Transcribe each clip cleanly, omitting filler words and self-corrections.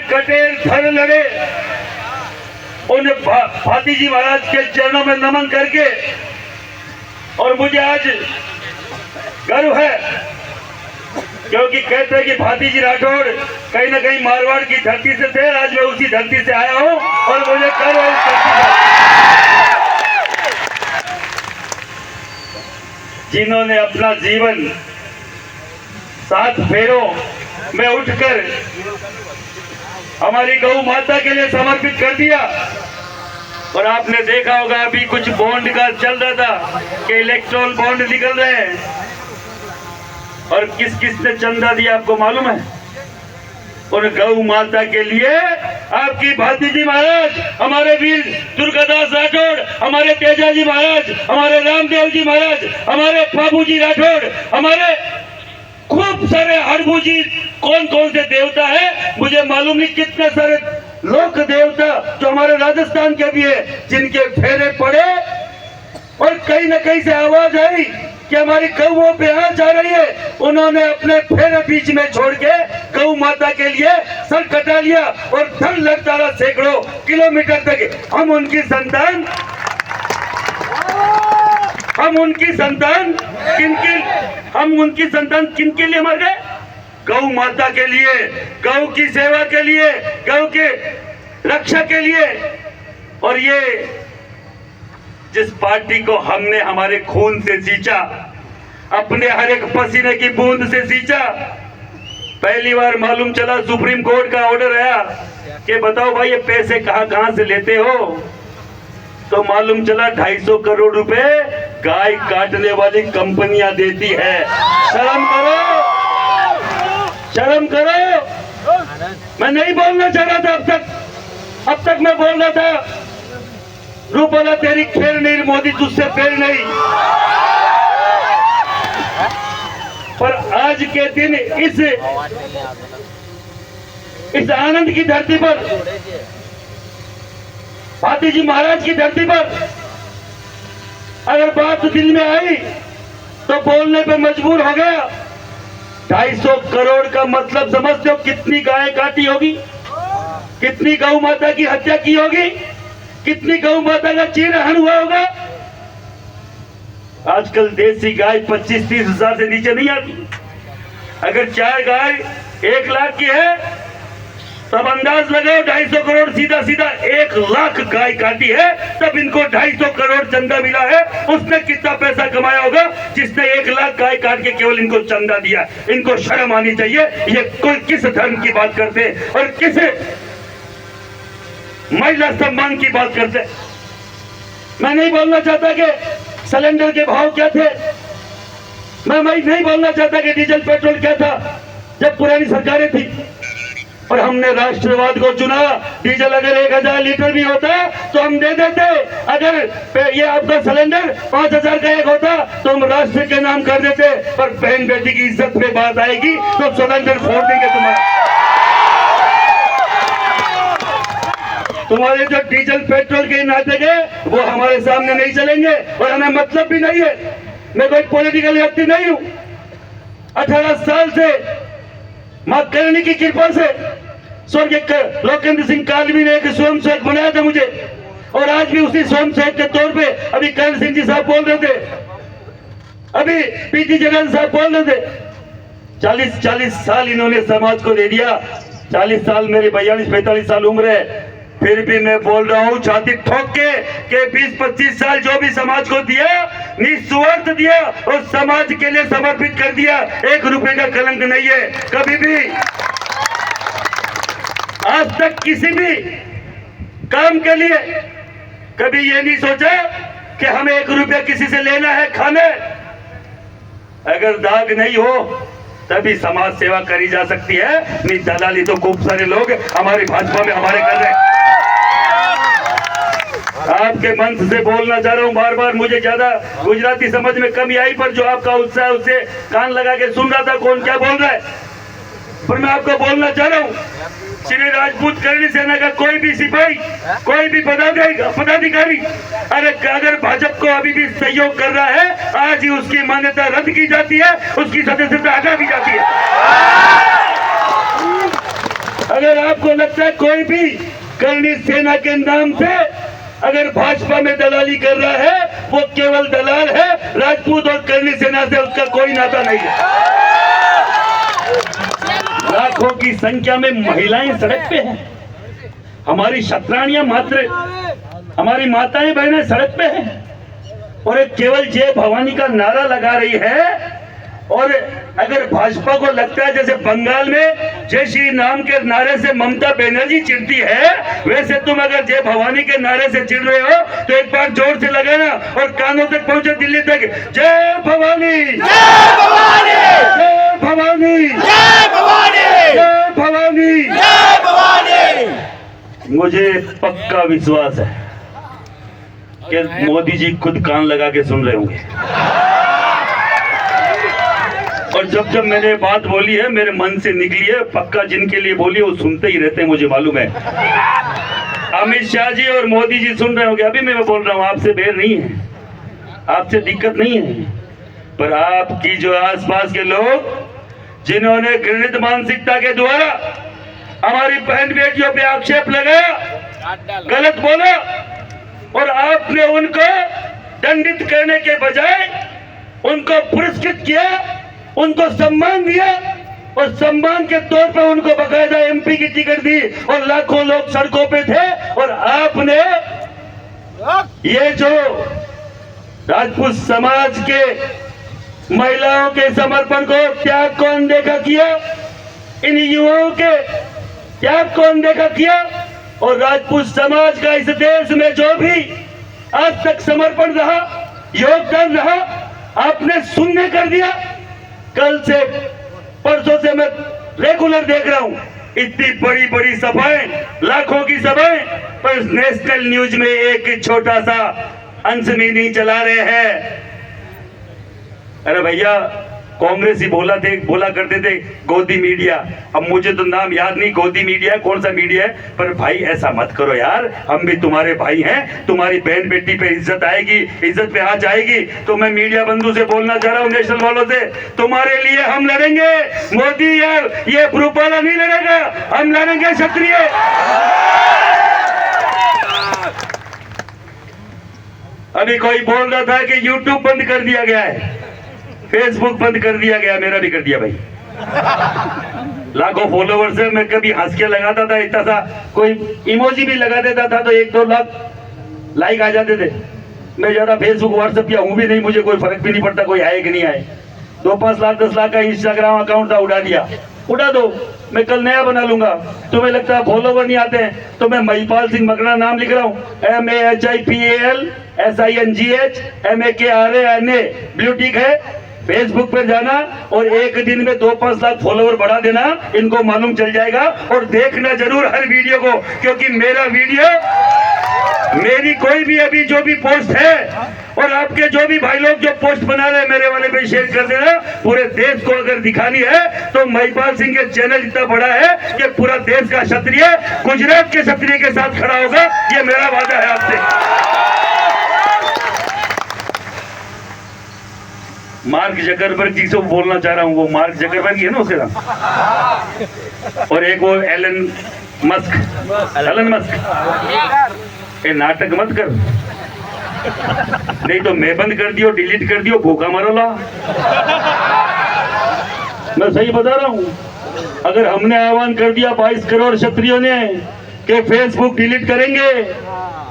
कटेल धर लड़े उन भाती जी महाराज के चरणों में नमन करके, और मुझे आज गर्व है क्योंकि कहते हैं कि भाती जी राठौड़ कहीं ना कहीं मारवाड़ की धरती से थे। आज मैं उसी धरती से आया हूं और मुझे गर्व है इस धरती का, जिन्होंने अपना जीवन 7 फेरों में उठकर हमारी गौ माता के लिए समर्पित कर दिया। और आपने देखा होगा अभी कुछ बॉन्ड का चल रहा था कि इलेक्ट्रोल बॉन्ड निकल रहे हैं, और किस किस ने चंदा दिया आपको मालूम है? और गौ माता के लिए आपकी भाती जी महाराज, हमारे वीर दुर्गादास राठौड़, हमारे तेजा जी महाराज, हमारे रामदेव जी महाराज, हमारे बाबू जी राठौड़, हमारे खूब सारे हरबू जी, कौन कौन से देवता है मुझे मालूम नहीं, कितने सारे लोक देवता जो हमारे राजस्थान के भी है, जिनके फेरे पड़े और कहीं ना कहीं से आवाज आई कि हमारी गऊ पे आ जा रही है। उन्होंने अपने फेरे बीच में छोड़ के गौ माता के लिए सर कटा लिया और धन लगता रहा सैकड़ों किलोमीटर तक। हम उनकी संतान किन के लिए मर गए? गौ माता के लिए, गौ की सेवा के लिए, गौ के रक्षा के लिए। और ये जिस पार्टी को हमने हमारे खून से सींचा, अपने हर एक पसीने की बूंद से सींचा, पहली बार मालूम चला सुप्रीम कोर्ट का ऑर्डर आया कि बताओ भाई ये पैसे कहां से लेते हो, तो मालूम चला 250 करोड़ रुपए गाय काटने वाली कंपनियां देती है। शर्म करो, शर्म करो। मैं नहीं बोलना चाह रहा था अब तक मैं बोल रहा था रूपला तेरी खेल नहीं, मोदी तुझसे फेल नहीं। पर आज के दिन इस आनंद की धरती पर, भाती जी महाराज की धरती पर अगर बात दिल में आई तो बोलने पे मजबूर हो गया। 250 करोड़ का मतलब समझते हो कितनी गाय काटी होगी, कितनी गौ माता की हत्या की होगी, कितनी गौ माता का चीरहरण हुआ होगा। आजकल देसी गाय 25-30 हजार से नीचे नहीं आती। अगर 4 गाय 1 लाख की है तब अंदाज लगाओ 250 करोड़ सीधा सीधा 1 लाख गाय काटी है, तब इनको 250 करोड़ चंदा मिला है। उसने कितना पैसा कमाया होगा जिसने 1 लाख गाय काट के केवल इनको चंदा दिया? इनको शर्म आनी चाहिए। ये कोई किस धर्म की बात करते और किस महिला सम्मान की बात करते? मैं नहीं बोलना चाहता कि सिलेंडर के भाव क्या थे, मैं नहीं बोलना चाहता कि डीजल पेट्रोल क्या था जब पुरानी सरकारें थी और हमने राष्ट्रवाद को चुना। डीजल अगर 1000 लीटर भी होता तो हम दे देते, अगर ये आपका सिलेंडर 5000 का एक होता तो हम राष्ट्र के नाम कर देते। पर बहन बेटी की इज्जत पे बात आएगी तो सिलेंडर फोड़ देंगे तुम्हारे जो डीजल पेट्रोल के नाते गए वो हमारे सामने नहीं चलेंगे और हमें मतलब भी नहीं है। मैं कोई पॉलिटिकल व्यक्ति नहीं हूं। 18 साल से मां करणी की कृपा से स्वर्गीय लोकेंद्र सिंह कालवी ने एक स्वयं सेवक बनाया था मुझे, और आज भी उसी स्वयं सेवक के तौर पे अभी करण सिंह जी साहब बोल रहे थे, अभी पीटी जगन साहब बोल रहे थे, 40 साल इन्होंने समाज को दे दिया। 40 साल मेरी 42-45 साल उम्र है, फिर भी मैं बोल रहा हूं छाती ठोक के 20-25 साल जो भी समाज को दिया निस्वार्थ दिया और समाज के लिए समर्पित कर दिया। 1 रुपए का कलंक नहीं है। कभी भी आज तक किसी भी काम के लिए कभी ये नहीं सोचा कि हमें 1 रुपया किसी से लेना है खाने। अगर दाग नहीं हो तभी समाज सेवा करी जा सकती है, नहीं दलाली तो खूब सारे लोग हमारी भाजपा में हमारे कर रहे हैं। आपके मंच से बोलना चाह रहा हूँ बार बार, मुझे ज्यादा गुजराती समझ में कमी आई, पर जो आपका उत्साह है उसे कान लगा के सुन रहा था कौन क्या बोल रहा है। पर मैं आपको बोलना चाह रहा हूँ, श्री राजपूत करणी सेना का कोई भी सिपाही, कोई भी पदाधिकारी अगर भाजपा को अभी भी सहयोग कर रहा है, आज ही उसकी मान्यता रद्द की जाती है, उसकी सदस्यता हटा दी जाती है। अगर आपको लगता है कोई भी करनी सेना के नाम से अगर भाजपा में दलाली कर रहा है, वो केवल दलाल है। राजपूत और करनी सेना से उसका कोई नाता नहीं है। लाखों की संख्या में महिलाएं सड़क पे हैं, हमारी क्षत्राणियां मात्र, हमारी माताएं बहनें सड़क पे हैं, और एक केवल जय भवानी का नारा लगा रही है। और अगर भाजपा को लगता है जैसे बंगाल में जय श्री राम के नारे से ममता बनर्जी चिढ़ती है, वैसे तुम अगर जय भवानी के नारे से चिढ़ रहे हो तो एक बार जोर से लगाना और कानों तक पहुंचे, दिल्ली तक, जय भवानी, जय भवानी, जय भवानी, जय भवानी, जय भवानी, जय भवानी। मुझे पक्का विश्वास है कि मोदी जी खुद कान लगा के सुन रहे होंगे, और जब जब मैंने बात बोली है मेरे मन से निकली है, पक्का जिनके लिए बोली वो सुनते ही रहते हैं, मुझे मालूम है। अमित शाह जी और मोदी जी सुन रहे होंगे, अभी मैं बोल रहा हूँ, आपसे बेर नहीं है, आपसे दिक्कत नहीं है, पर आपकी जो आसपास के लोग जिन्होंने घृणित मानसिकता के द्वारा हमारी बहन बेटियों पे आक्षेप लगाया, गलत बोला, और आपने उनको दंडित करने के बजाय उनको पुरस्कृत किया, उनको सम्मान दिया, और सम्मान के तौर पर उनको बकायदा एमपी की टिकट दी, और लाखों लोग सड़कों पे थे। और आपने ये जो राजपूत समाज के महिलाओं के समर्पण को, त्याग को अनदेखा किया, इन युवाओं के त्याग को अनदेखा किया, और राजपूत समाज का इस देश में जो भी आज तक समर्पण रहा, योगदान रहा, आपने शून्य कर दिया। कल से परसों से मैं रेगुलर देख रहा हूं, इतनी बड़ी बड़ी सभाएं, लाखों की सभाएं, पर नेशनल न्यूज में एक छोटा सा अंश भी नहीं चला रहे हैं। अरे भैया, कांग्रेस ही बोला करते थे गोदी मीडिया, अब मुझे तो नाम याद नहीं, गोदी मीडिया है, कौन सा मीडिया है, पर भाई ऐसा मत करो यार, हम भी तुम्हारे भाई हैं, तुम्हारी बहन बेटी पे इज्जत आएगी, इज्जत पे आंच आएगी। तो मैं मीडिया बंधु से बोलना चाह रहा हूँ, नेशनल वालों से, तुम्हारे लिए हम लड़ेंगे। मोदी यार ये ग्रुप वाला नहीं लड़ेगा, हम लड़ेंगे क्षत्रिय। अभी कोई बोल रहा था कि यूट्यूब बंद कर दिया गया है, फेसबुक बंद कर दिया गया, मेरा भी कर दिया भाई। लाखों फॉलोवर्स है, मैं कभी हंस के लगाता था, इतना सा कोई इमोजी भी लगा देता था तो 1-2 लाख लाइक आ जाते थे। मैं ज्यादा फेसबुक व्हाट्सएप या हूं भी नहीं, मुझे कोई फर्क भी नहीं पड़ता कोई आए कि नहीं आए। 2-5 लाख 10 लाख का इंस्टाग्राम अकाउंट था, उड़ा दिया, उड़ा दो, मैं कल नया बना लूंगा। तुम्हें लगता है फॉलोवर नहीं आते हैं, तो मैं महिपाल सिंह मकड़ा नाम लिख रहा हूँ, MAHIPAL ब्लू टिक है। फेसबुक पर जाना और एक दिन में 2-5 लाख फॉलोवर बढ़ा देना, इनको मालूम चल जाएगा। और देखना जरूर हर वीडियो को, क्योंकि मेरा वीडियो, मेरी कोई भी अभी जो भी पोस्ट है, और आपके जो भी भाई लोग जो पोस्ट बना रहे हैं मेरे वाले पे शेयर कर देना। पूरे देश को अगर दिखानी है तो महिपाल सिंह के चैनल इतना बड़ा है कि पूरा देश का क्षत्रिय गुजरात के क्षत्रिय के साथ खड़ा होगा, ये मेरा वादा है आपसे। मार्क जकरबर्ग जी से बोलना चाह रहा हूँ, वो मार्क जकरबर्ग है ना उसके नाम, और एक वो एलन मस्क, ये नाटक मत कर, नहीं तो मैं बंद कर दियो, डिलीट कर दियो, भूखा मरोला। मैं सही बता रहा हूँ, अगर हमने आह्वान कर दिया 22 करोड़ क्षत्रियों ने कि फेसबुक डिलीट करेंगे,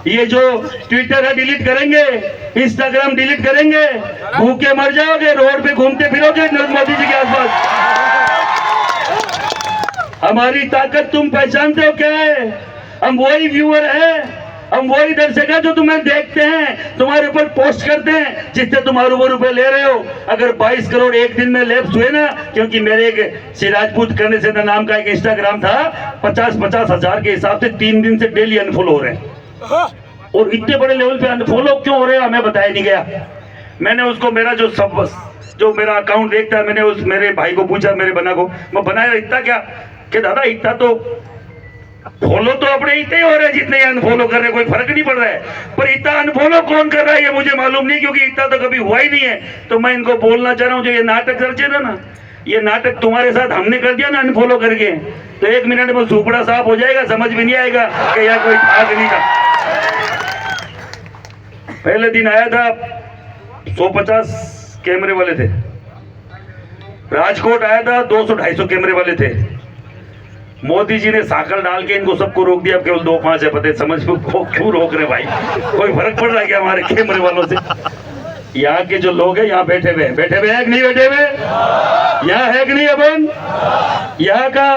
ये जो ट्विटर है डिलीट करेंगे, इंस्टाग्राम डिलीट करेंगे, भूखे मर जाओगे, रोड पे घूमते फिरोगे नरेंद्र मोदी जी के आसपास। हमारी ताकत तुम पहचानते हो क्या है? हम वही व्यूअर हैं, हम वही दर्शक हैं जो तुम्हें देखते हैं, तुम्हारे ऊपर पोस्ट करते हैं, जिससे तुम अरबों रुपए ले रहे हो। अगर 22 करोड़ एक दिन में लैप्स हुए ना, क्योंकि मेरे एक श्री राजपूत करने से नाम का एक इंस्टाग्राम था, 50-50 हजार के हिसाब से 3 दिन से डेली अनफॉलो हो रहे हैं। और इतने बड़े लेवल पे अनफॉलो क्यों हो रहे हैं हमें बताया नहीं गया। मैंने उसको मेरा जो मेरा अकाउंट देखता है, मैंने उस मेरे भाई को पूछा, मेरे बना को, मैं बनाया इतना क्या, कि दादा इतना तो फॉलो तो अपने इतने ही हो रहे हैं जितने अनफॉलो कर रहे हैं, कोई फर्क नहीं पड़ रहा है। पर इतना अनफॉलो कौन कर रहा है ये मुझे मालूम नहीं, क्योंकि इतना तो कभी हुआ ही नहीं है। तो मैं इनको बोलना चाह रहा हूँ, जो ये नाटक रचे ना, ये नाटक तुम्हारे साथ हमने कर दिया ना अनफॉलो करके, तो 1 मिनट में सुपड़ा साफ हो जाएगा, समझ भी नहीं आएगा कि यहाँ कोई था नहीं था। पहले दिन आया था 150 कैमरे वाले थे, राजकोट आया था 200-250 कैमरे वाले थे। मोदी जी ने साकल डाल के इनको सबको रोक दिया, अब केवल 2-5 है। पता है समझ में क्यों रोक रहे भाई? कोई फर्क पड़ रहा है क्या हमारे कैमरे वालों से? यहाँ के जो लोग हैं यहाँ बैठे हुए हैं कि नहीं बैठे हुए? यहाँ है कि नहीं? अपन यहाँ का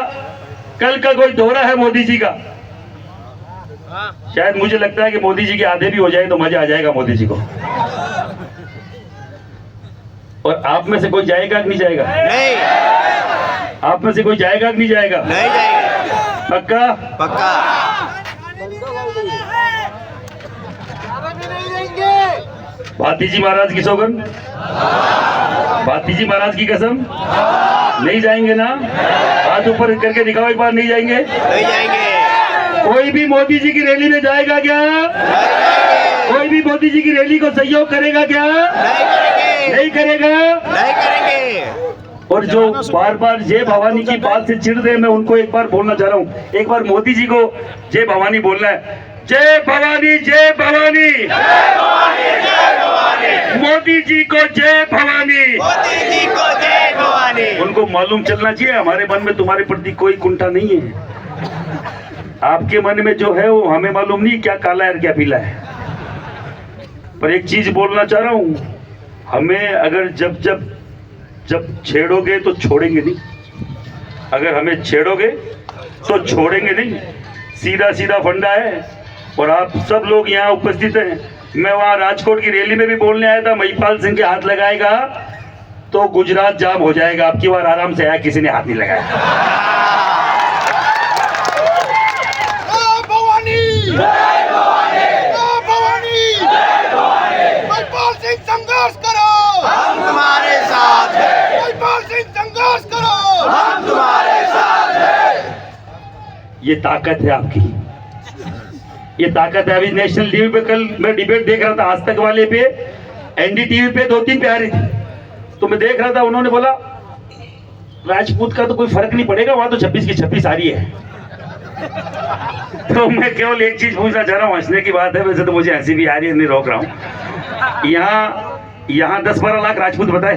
कल का कोई दौरा है मोदी जी का, शायद मुझे लगता है कि मोदी जी के आधे भी हो जाए तो मजा आ जाएगा मोदी जी को। और आप में से कोई जाएगा कि नहीं जाएगा? नहीं। आप में से कोई जाएगा कि नहीं जाएगा? नहीं जाएगा। पक्का? पक्का। भाती जी महाराज की सौगंध, भाती जी महाराज की कसम, नहीं जाएंगे ना? हाथ ऊपर करके दिखाओ एक बार, नहीं जाएंगे? नहीं जाएंगे। कोई भी मोदी जी की रैली में जाएगा क्या? कोई भी मोदी जी की रैली को सहयोग करेगा क्या? नहीं करेगा। नहीं करेंगे। और जो बार बार जय भवानी की बात से चिढ़ रहे, मैं उनको एक बार बोलना चाह रहा हूँ, एक बार मोदी जी को जय भवानी बोलना है। जय भवानी, जय भवानी, मोदी जी को जय भवानी, मोदी जी को जय भवानी। उनको मालूम चलना चाहिए हमारे मन में तुम्हारे प्रति कोई कुंठा नहीं है। आपके मन में जो है वो हमें मालूम नहीं क्या काला है और क्या पीला है। पर एक चीज बोलना चाह रहा हूँ, हमें अगर जब छेड़ोगे तो छोड़ेंगे नहीं। अगर हमें छेड़ोगे तो छोड़ेंगे नहीं। सीधा सीधा फंडा है। और आप सब लोग यहाँ उपस्थित हैं। मैं वहाँ राजकोट की रैली में भी बोलने आया था, महिपाल सिंह के हाथ लगाएगा तो गुजरात जाम हो जाएगा। आपकी बार आराम से आया, किसी ने हाथ नहीं लगाया। संघर्ष करो, हम तुम्हारे साथ हैं। महिपाल सिंह संघर्ष करो, हम तुम्हारे साथ हैं। ये ताकत है आपकी, ये ताकत है। अभी नेशनल टीवी पे कल मैं डिबेट देख रहा था, आज तक वाले पे, एनडीटीवी पे 2-3 पे आ रही थी, तो मैं देख रहा था। उन्होंने बोला राजपूत का तो कोई फर्क नहीं पड़ेगा, वहां तो 26 की 26 आ रही है। तो मैं केवल एक चीज पूछना चाह रहा हूँ, हंसने की बात है, वैसे तो मुझे हंसी भी आ रही है, नहीं रोक रहा हूँ। यहाँ 10-12 लाख राजपूत बताए।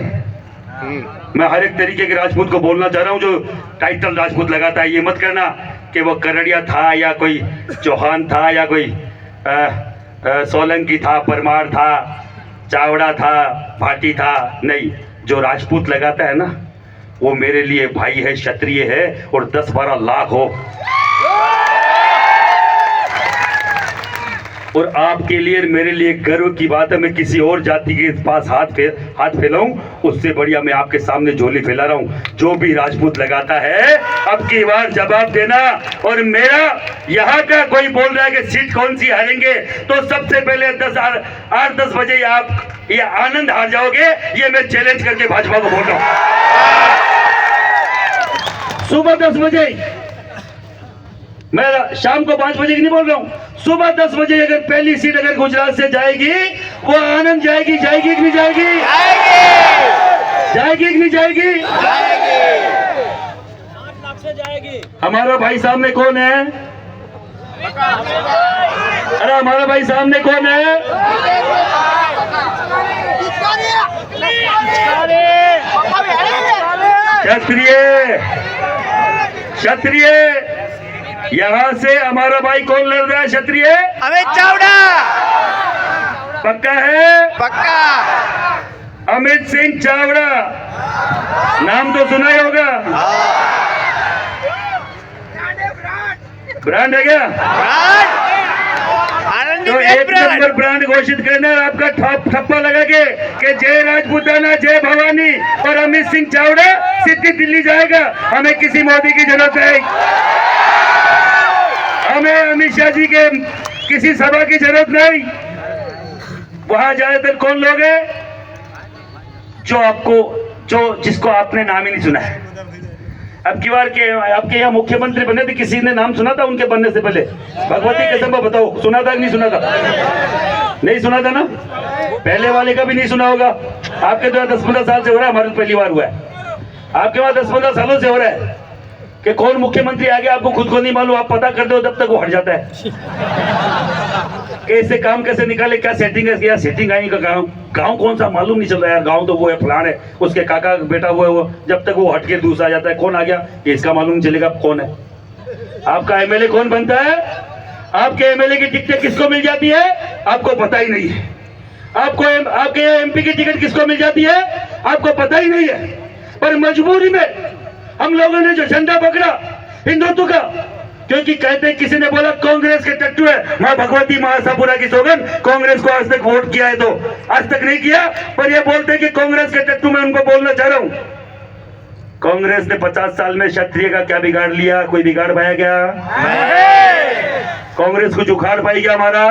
मैं हर एक तरीके के राजपूत को बोलना चाह रहा हूँ जो टाइटल राजपूत लगाता है। ये मत करना कि वो करड़िया था या कोई चौहान था या कोई सोलंकी था, परमार था, चावड़ा था, भाटी था। नहीं, जो राजपूत लगाता है ना वो मेरे लिए भाई है, क्षत्रिय है। और 10-12 लाख हो और आपके लिए मेरे लिए गर्व की बात है। मैं किसी और जाति के पास हाथ फैलाऊं उससे बढ़िया मैं आपके सामने झोली फैला रहा हूं। जो भी राजपूत लगाता है अब की बार जवाब देना। और मेरा यहाँ का कोई बोल रहा है कि सीट कौन सी हारेंगे, तो सबसे पहले 8-10 बजे आप ये आनंद हार जाओगे, ये मैं चैलेंज करके भाजपा को बोल रहा हूं। सुबह 10 बजे, मैं शाम को 5 बजे की नहीं बोल रहा हूँ, सुबह 10 बजे अगर पहली सीट अगर गुजरात से जाएगी, वो आनंद जाएगी। जाएगी कि नहीं जाएगी? जाएगी कि नहीं जाएगी? जाएगी। हमारा भाई सामने कौन है? अरे हमारा भाई सामने कौन है? क्षत्रिय, क्षत्रिय। यहाँ से हमारा भाई कौन लड़ रहा है? क्षत्रिय अमित चावड़ा। पक्का है? पक्का। अमित सिंह चावड़ा, नाम तो सुना ही होगा। ब्रांड है क्या? तो 1 नंबर ब्रांड घोषित करना है आपका ठप्पा लगा के कि जय राजपूताना, जय भवानी। और अमित सिंह चावड़ा सीधी दिल्ली जाएगा। हमें किसी मोदी की जरूरत है, हमें अमित शाह जी के किसी सभा की जरूरत नहीं। वहां ज्यादातर कौन लोग हैं जिसको आपने नाम ही नहीं सुना है। अब की बार के आपके यहाँ मुख्यमंत्री बने थे, किसी ने नाम सुना था उनके बनने से पहले? भगवती कसम बताओ, सुना था कि नहीं सुना था? नहीं सुना था ना? पहले वाले का भी नहीं सुना होगा। आपके तो 10-15 साल से हो रहा है, हमारे तो पहली बार हुआ है। आपके वहां 10-15 सालों से हो रहा है। कि कौन मुख्यमंत्री आ गया आपको खुद को नहीं मालूम, आप पता करते हो तब तक वो हट जाता है कि इससे काम कैसे निकाले, क्या सेटिंग है, क्या सेटिंग आएगी। गांव कौन सा मालूम नहीं चल रहा यार, गांव तो वो है फलान है, उसके काका बेटा वो है, वो जब तक वो हट के दूसरा आ जाता है कौन आ गया ये इसका मालूम नहीं चलेगा कौन है। आपका एमएलए कौन बनता है, आपके एमएलए की टिकट किसको मिल जाती है आपको पता ही नहीं है, आपके एमपी की टिकट किसको मिल जाती है आपको पता ही नहीं है। पर मजबूरी में हम लोगों ने जो झंडा पकड़ा हिंदुत्व का, क्योंकि कहते हैं किसी ने बोला कांग्रेस के टट्टू है, मां भगवती मां आशापुरा की सौगन, कांग्रेस को आज तक वोट किया है तो आज तक नहीं किया, पर ये बोलते हैं कि कांग्रेस के टट्टू। मैं उनको बोलना चाह रहा हूं, कांग्रेस ने 50 साल में क्षत्रिय का क्या बिगाड़ लिया, कोई बिगाड़ पाया क्या? कांग्रेस कुछ उखाड़ पाई क्या हमारा?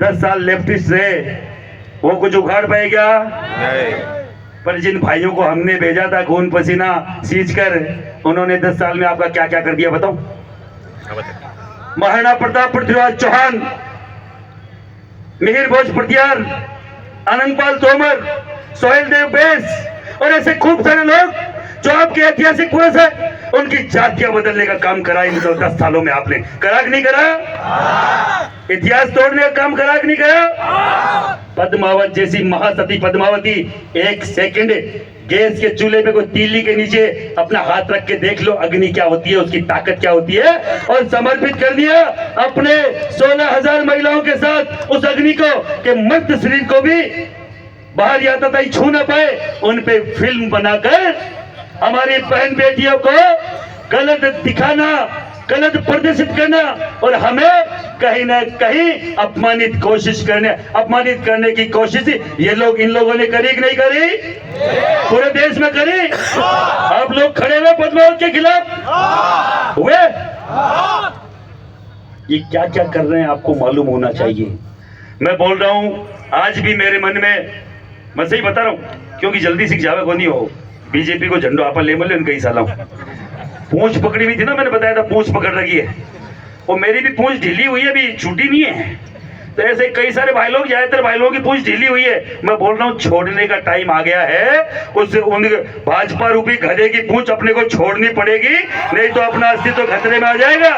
10 साल लेफ्टिस्ट रहे, वो कुछ उखाड़ पाए क्या? पर जिन भाइयों को हमने भेजा था खून पसीना सींच कर, उन्होंने 10 साल में आपका क्या क्या कर दिया बताओ। महाराणा प्रताप पृथ्वीराज चौहान, मिहिर भोज पटियार, अनंतपाल तोमर, सोहेल देव बेस और ऐसे खूब सारे लोग जो आपके ऐतिहासिक पुरुष है, उनकी जातियां बदलने का काम करा इन 10 सालों में आपने करा कि नहीं करा? इतिहास तोड़ने का काम करा कि नहीं करा? पद्मावत जैसी महासती पद्मावती एक सेकंड गैस के चूल्हे पे कोई तीली के नीचे अपना हाथ रख के देख लो अग्नि क्या होती है, उसकी ताकत क्या होती है, और समर्पित कर दिया अपने 16,000 महिलाओं के साथ उस अग्नि को कि मर्द शरीर को भी बाहर जाता था छू ना पाए। उन पे फिल्म बनाकर हमारी बहन बेटियों को गलत दिखाना, गलत प्रदर्शित करना और हमें कहीं ना कहीं अपमानित करने की कोशिश ये लोग, इन लोगों ने करी कि नहीं करी? पूरे देश में करी। आप लोग खड़े हुए पद्मावत के खिलाफ हुए, ये क्या क्या कर रहे हैं आपको मालूम होना चाहिए। मैं बोल रहा हूं आज भी मेरे मन में, मैं सही बता रहा हूं क्योंकि जल्दी सीख जावे को नहीं हो, बीजेपी को झंडो आप ले मिले कई सालों पूंछ पकड़ी हुई थी ना, मैंने बताया था पूंछ पकड़ रखी है, और मेरी भी पूंछ ढीली हुई है, अभी छूटी नहीं है। तो ऐसे कई सारे भाई लोग, ज्यादातर भाई लोगों की पूंछ ढीली हुई है। मैं बोल रहा हूँ छोड़ने का टाइम आ गया है, उन भाजपा रूपी गधे की पूंछ अपने को छोड़नी पड़ेगी, नहीं तो अपना अस्तित्व खतरे में आ जाएगा।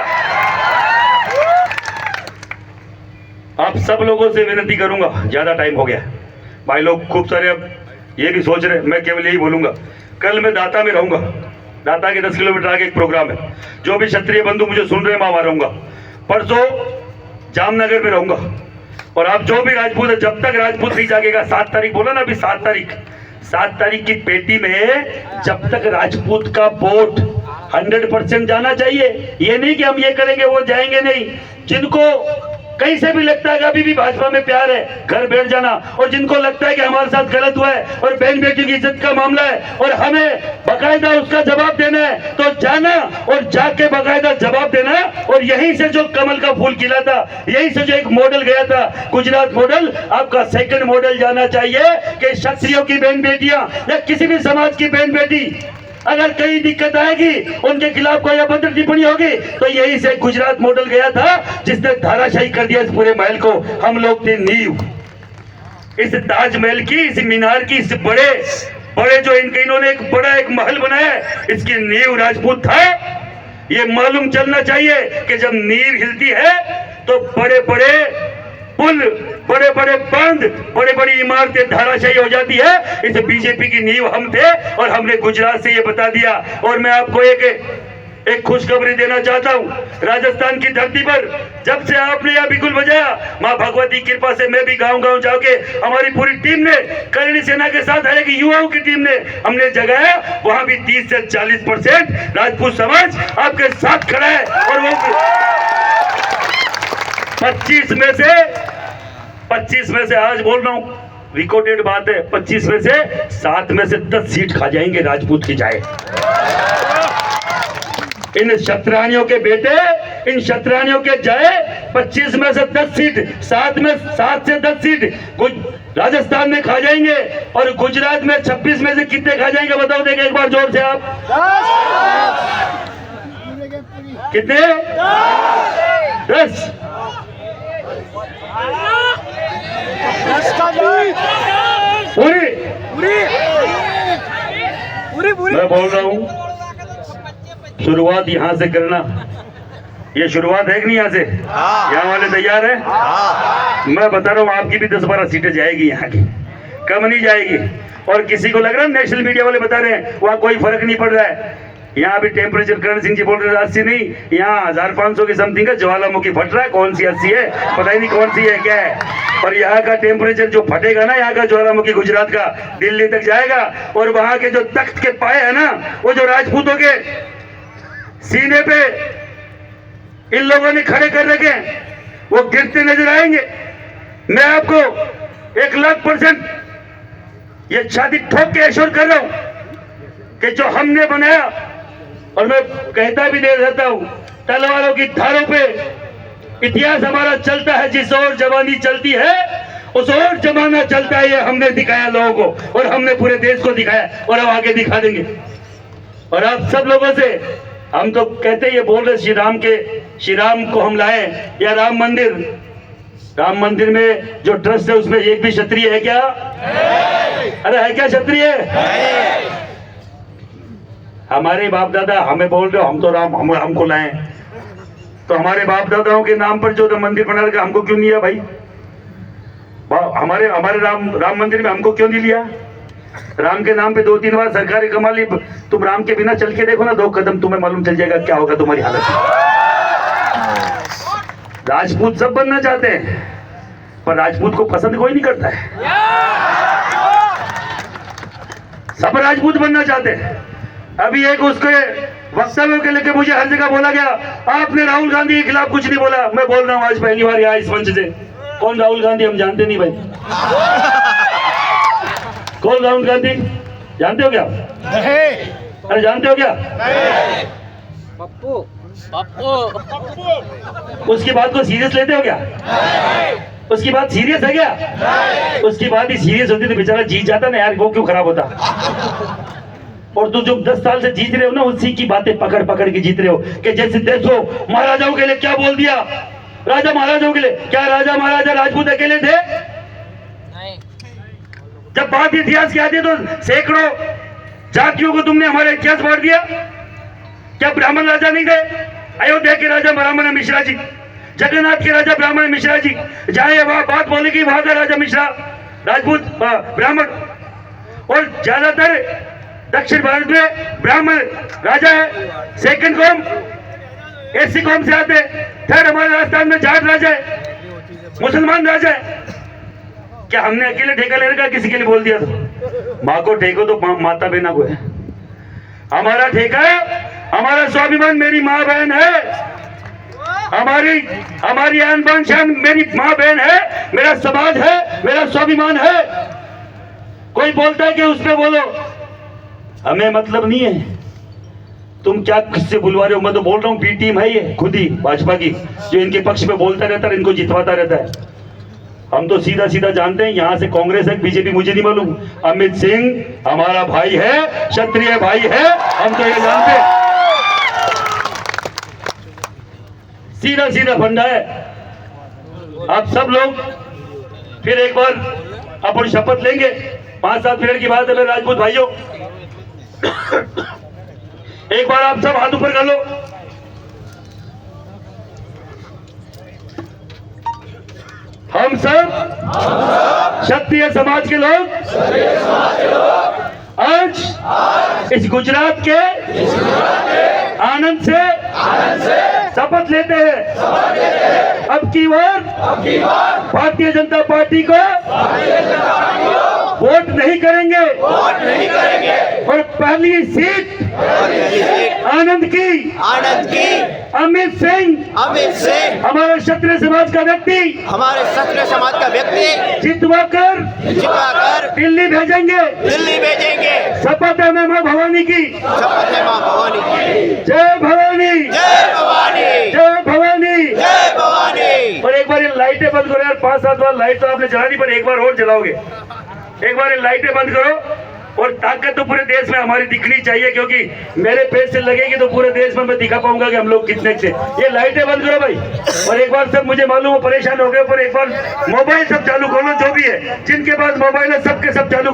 आप सब लोगों से विनती करूंगा, ज्यादा टाइम हो गया भाई लोग खूब सारे अब ये भी सोच रहे, मैं केवल यही बोलूंगा, कल मैं दाता में रहूंगा, दाता के 10 किलोमीटर आगे एक प्रोग्राम है, जो भी क्षत्रिय बंधु मुझे सुन रहे हैं मैं वहां रहूंगा। परसों जामनगर में रहूंगा, और आप जो भी राजपूत है, जब तक राजपूत नहीं जागेगा, 7 तारीख बोला ना, अभी 7 तारीख की पेटी में जब तक राजपूत का वोट 100% जाना चाहिए। ये नहीं कि हम ये करेंगे वो जाएंगे नहीं। जिनको कहीं से भी लगता है कि अभी भी भाजपा में प्यार है, घर बैठ जाना, और जिनको लगता है कि हमारे साथ गलत हुआ है और बहन बेटी की इज्जत का मामला है और हमें बकायदा उसका जवाब देना है, तो जाना और जाके बकायदा जवाब देना। और यहीं से जो कमल का फूल खिला था, यहीं से जो एक मॉडल गया था गुजरात मॉडल, आपका सेकंड मॉडल जाना चाहिए कि क्षत्रियों की बहन बेटियां या किसी भी समाज की बहन बेटी अगर कहीं दिक्कत आएगी, उनके खिलाफ कोई अभद्र टिप्पणी होगी, तो यही से गुजरात मॉडल गया था जिसने धाराशाही कर दिया इस पूरे महल को। हम लोग थे नींव, इस ताजमहल की, इस मीनार की, इस बड़े जो इन्होंने एक बड़ा एक महल बनाया है, इसकी नींव राजपूत था। ये मालूम चलना चाहिए कि जब नींव हिलती है तो बड़े बड़े पुल, बड़े बड़े बांध, बड़े बड़ी इमारतें धाराशाही हो जाती है। इस बीजेपी की नींव हम थे और हमने गुजरात से ये बता दिया। और मैं आपको एक खुशखबरी देना चाहता हूँ, राजस्थान की धरती पर जब से आपने यह बिगुल बजाया, माँ भगवती की कृपा से मैं भी गांव जाके, हमारी पूरी टीम ने, करणी सेना के साथ हर एक युवाओं की टीम ने हमने जगाया, वहां भी 30 से 40% राजपूत समाज आपके साथ खड़ा है। और वो 25 में से आज बोल रहा हूं, रिकॉर्डेड बात है, 25 में से 7 में से 10 सीट खा जाएंगे राजपूत की जाए। इन क्षत्राणियों के बेटे, इन क्षत्राणियों के जाए 25 में से 10 सीट, 7 से 10 सीट राजस्थान में खा जाएंगे। और गुजरात में 26 में से कितने खा जाएंगे बताओ, देखें एक बार जोर से आप, कितने? 10। पूरी मैं बोल रहा हूं, शुरुआत यहाँ से करना। ये शुरुआत है कि नहीं? यहाँ से यहाँ वाले तैयार है? मैं बता रहा हूँ आपकी भी 10-12 सीटें जाएगी यहाँ की, कम नहीं जाएगी। और किसी को लग रहा है नेशनल मीडिया वाले बता रहे हैं वहाँ कोई फर्क नहीं पड़ रहा है, यहाँ भी टेम्परेचर करण सिंह जी बोल रहे हैं 80 नहीं, यहाँ 1500 की समथिंग है, ज्वालामुखी फट रहा है। कौन सी 80 है पता ही नहीं, कौन सी है क्या है। और यहाँ का टेम्परेचर जो फटेगा ना, यहाँ का ज्वालामुखी गुजरात का दिल्ली तक जाएगा। और वहाँ के जो तख्त के पाए है ना, वो जो राजपूतों के सीने पे इन लोगों ने खड़े कर रखे, वो गिरते नजर आएंगे। मैं आपको 1,00,000% ये छाती ठोक के एश्योर कर रहा हूं कि जो हमने बनाया, और मैं कहता भी दे रहता हूं, तलवारों की धारों पे इतिहास हमारा चलता है। जिस ओर जवानी चलती है उस ओर जमाना चलता है। ये हमने दिखाया लोगों को, और हमने पूरे देश को दिखाया, और अब आगे दिखा देंगे। और आप सब लोगों से हम तो कहते ये बोल रहे श्री राम को हम लाए, या राम मंदिर में जो ट्रस्ट है उसमें एक भी क्षत्रिय है क्या? अरे है क्या क्षत्रिय? हमारे बाप दादा हमें बोल रहे हो हम तो हमको लाए, तो हमारे बाप दादाओं के नाम पर जो मंदिर बना रखा हमको क्यों नहीं लिया भाई? हमारे राम मंदिर में हमको क्यों नहीं लिया? राम के नाम पे 2-3 बार सरकारी कमा ली। तुम राम के बिना चल के देखो ना 2 कदम, तुम्हें मालूम चल जाएगा क्या होगा तुम्हारी हालत। राजपूत सब बनना चाहते हैं, पर राजपूत को पसंद कोई नहीं करता है। सब राजपूत बनना चाहते हैं। अभी एक उसके वक्तव्य के लेके मुझे हर जगह बोला गया, आपने राहुल गांधी के खिलाफ कुछ नहीं बोला। मैं बोल रहा हूँ आज पहली बार यहाँ इस मंच से, कौन राहुल गांधी हम जानते नहीं भाई। कौन राहुल गांधी जानते हो क्या? अरे जानते हो क्या? पप्पू उसकी बात को सीरियस लेते हो क्या? उसकी बात सीरियस है क्या? उसकी बात ही सीरियस होती तो बेचारा जीत जाता ना यार, वो क्यों खराब होता? और तू जो 10 साल से जीत रहे हो ना, उसी की बातें पकड़ पकड़ के जीत रहे हो। कि जैसे देखो महाराजाओं के लिए क्या बोल दिया, राजा महाराजाओं के लिए क्या राजा महाराजा राजपूत अकेले थे? जब बात इतिहास की आती है तो सैकड़ों जातियों को तुमने हमारा इतिहास बांट दिया। क्या ब्राह्मण राजा नहीं थे? अयोध्या के राजा ब्राह्मण मिश्रा जी, जगन्नाथ के राजा ब्राह्मण मिश्रा जी, जहां वहां बात बोलेगी वहां का राजा मिश्रा राजपूत ब्राह्मण। और ज्यादातर दक्षिण भारत में ब्राह्मण राजा है, सेकंड कौम एससी कौम से आते, थर्ड हमारे राजस्थान में जाट राजा है, मुसलमान राजा है। क्या हमने अकेले ठेका ले रखा? किसी के लिए बोल दिया तो? माँ को ठेको तो माता बहना को है। हमारा ठेका है, हमारा स्वाभिमान मेरी माँ बहन है, हमारी आन बान शान मेरी माँ बहन है, मेरा समाज है, मेरा स्वाभिमान है। कोई बोलता है कि उसमें बोलो, हमें मतलब नहीं है। तुम क्या किससे बुलवा रहे हो? मैं तो बोल रहा हूँ बी टीम है ये खुद ही भाजपा की, जो इनके पक्ष में बोलता रहता है, इनको जितवाता रहता है। हम तो सीधा सीधा जानते हैं, यहाँ से कांग्रेस है बीजेपी मुझे नहीं मालूम, अमित सिंह हमारा भाई है, क्षत्रिय भाई है, हम तो ये जानते हैं। सीधा सीधा फंडा है। आप सब लोग फिर एक बार अपन शपथ लेंगे, 5-7 मिनट की बात है मेरे राजपूत भाइयों। एक बार आप सब हाथ ऊपर कर लो। हम सब क्षत्रिय समाज के लोग आज इस गुजरात के आनंद से शपथ लेते हैं। अब की बार भारतीय जनता पार्टी को वोट नहीं करेंगे, और पहली सीट आनंद की अमित सिंह हमारे क्षत्रिय समाज का व्यक्ति जितवा कर दिल्ली भेजेंगे। शपथ है मां भवानी की। जय भवानी, जय भवानी। और एक बार ये लाइटें बंद करो यार, 5-7 बार लाइट तो आपने जला दी, पर एक बार और जलाओगे। एक बार ये लाइटें बंद करो। और ताकत तो पूरे देश में हमारी दिखनी चाहिए, क्योंकि मेरे पेज से लगेगी तो पूरे देश में मैं दिखा पाऊंगा कि हम लोग कितने थे। ये लाइटें बंद करो भाई। और एक बार सब, मुझे मालूम हो परेशान हो गए, पर एक बार मोबाइल सब चालू करो, जो भी है जिनके पास मोबाइल है सबके सब चालू करो।